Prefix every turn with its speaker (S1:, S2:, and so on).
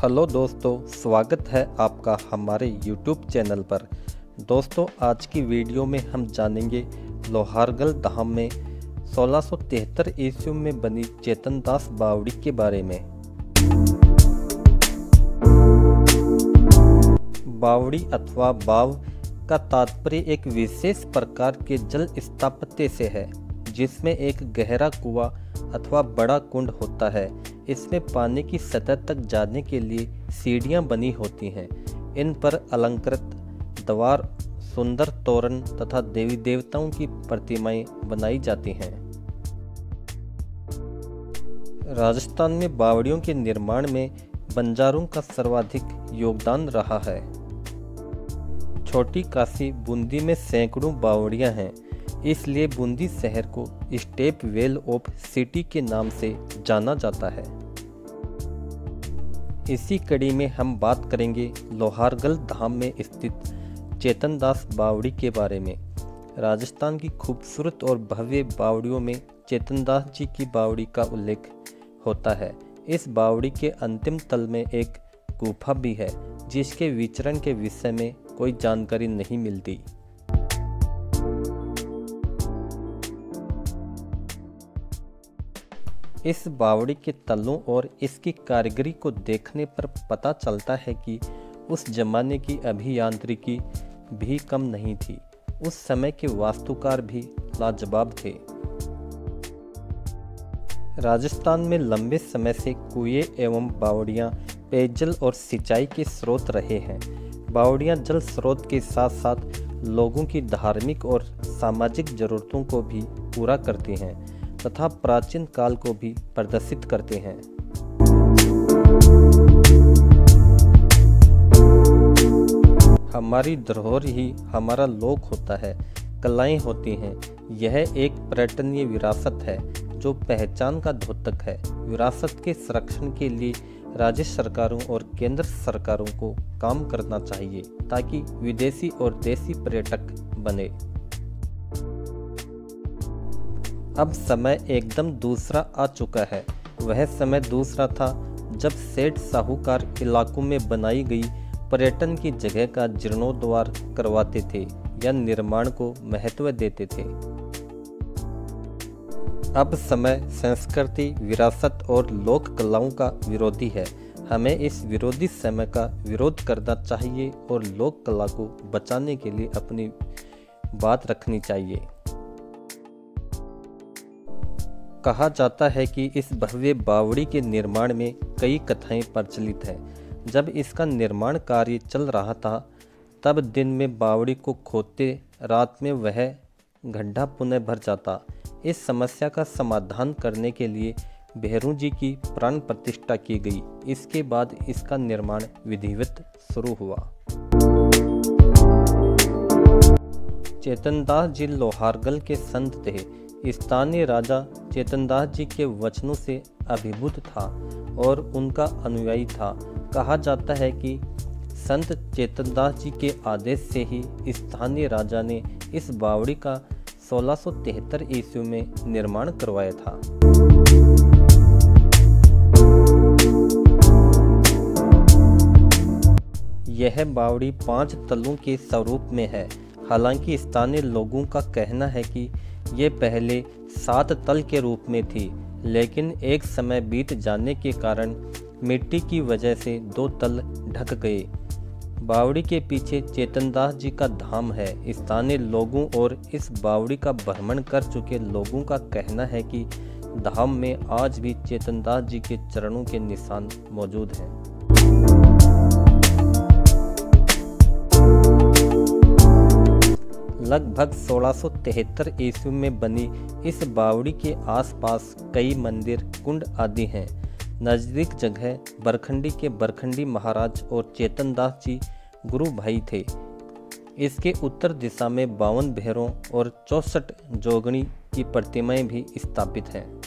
S1: Hello दोस्तों, स्वागत है आपका हमारे YouTube चैनल पर। दोस्तों, आज की वीडियो में हम जानेंगे लोहारगल धाम में 1673 ईस्वी में बनी चेतनदास बावड़ी के बारे में। बावड़ी अथवा बाव का तात्पर्य एक विशेष प्रकार के जल स्थापत्य से है, जिसमें एक गहरा कुआं अथवा बड़ा कुंड होता है। इसमें पानी की सतह तक जाने के लिए सीढ़ियां बनी होती हैं। इन पर अलंकृत द्वार, सुंदर तोरण तथा देवी देवताओं की प्रतिमाएं बनाई जाती हैं। राजस्थान में बावड़ियों के निर्माण में बंजारों का सर्वाधिक योगदान रहा है। छोटी काशी बूंदी में सैकड़ों बावड़ियां हैं, इसलिए बूंदी शहर को स्टेप वेल ऑफ सिटी के नाम से जाना जाता है। इसी कड़ी में हम बात करेंगे लोहारगल धाम में स्थित चेतनदास बावड़ी के बारे में। राजस्थान की खूबसूरत और भव्य बावड़ियों में चेतनदास जी की बावड़ी का उल्लेख होता है। इस बावड़ी के अंतिम तल में एक गुफा भी है, जिसके विचरण के विषय में कोई जानकारी नहीं मिलती। इस बावड़ी के तलों और इसकी कारीगरी को देखने पर पता चलता है कि उस जमाने की अभियांत्रिकी भी कम नहीं थी। उस समय के वास्तुकार भी लाजवाब थे। राजस्थान में लंबे समय से कुएं एवं बावड़ियां पेयजल और सिंचाई के स्रोत रहे हैं। बावड़ियां जल स्रोत के साथ साथ लोगों की धार्मिक और सामाजिक जरूरतों को भी पूरा करती हैं तथा प्राचीन काल को भी प्रदर्शित करते हैं। हमारी धरोहर ही हमारा लोक होता है, कलाएं होती हैं। यह एक पर्यटनीय विरासत है जो पहचान का द्योतक है। विरासत के संरक्षण के लिए राज्य सरकारों और केंद्र सरकारों को काम करना चाहिए, ताकि विदेशी और देसी पर्यटक बने। अब समय एकदम दूसरा आ चुका है। वह समय दूसरा था जब सेठ साहूकार इलाकों में बनाई गई पर्यटन की जगह का जीर्णोद्धार करवाते थे या निर्माण को महत्व देते थे। अब समय संस्कृति, विरासत और लोक कलाओं का विरोधी है। हमें इस विरोधी समय का विरोध करना चाहिए और लोक कला को बचाने के लिए अपनी बात रखनी चाहिए। कहा जाता है कि इस भव्य बावड़ी के निर्माण में कई कथाएं प्रचलित हैं। जब इसका निर्माण कार्य चल रहा था, तब दिन में बावड़ी को खोदते, रात में वह गड्ढा पुनः भर जाता। इस समस्या का समाधान करने के लिए भैरू जी की प्राण प्रतिष्ठा की गई। इसके बाद इसका निर्माण विधिवत शुरू हुआ। चेतनदास जी लोहारगल के संत थे। स्थानीय राजा चेतनदास जी के वचनों से अभिभूत था और उनका अनुयायी था। कहा जाता है कि संत चेतनदास जी के आदेश से ही स्थानीय राजा ने इस बावड़ी का 1673 ईस्वी में निर्माण करवाया था। यह बावड़ी 5 तलों के स्वरूप में है। हालांकि स्थानीय लोगों का कहना है कि ये पहले 7 तल के रूप में थी, लेकिन एक समय बीत जाने के कारण मिट्टी की वजह से 2 तल ढक गए। बावड़ी के पीछे चेतनदास जी का धाम है। स्थानीय लोगों और इस बावड़ी का भ्रमण कर चुके लोगों का कहना है कि धाम में आज भी चेतनदास जी के चरणों के निशान मौजूद हैं। लगभग 1673 ईस्वी में बनी इस बावड़ी के आसपास कई मंदिर, कुंड आदि हैं। नज़दीक जगह बरखंडी के बरखंडी महाराज और चेतनदास जी गुरु भाई थे। इसके उत्तर दिशा में 52 भैरों और 64 जोगणी की प्रतिमाएं भी स्थापित हैं।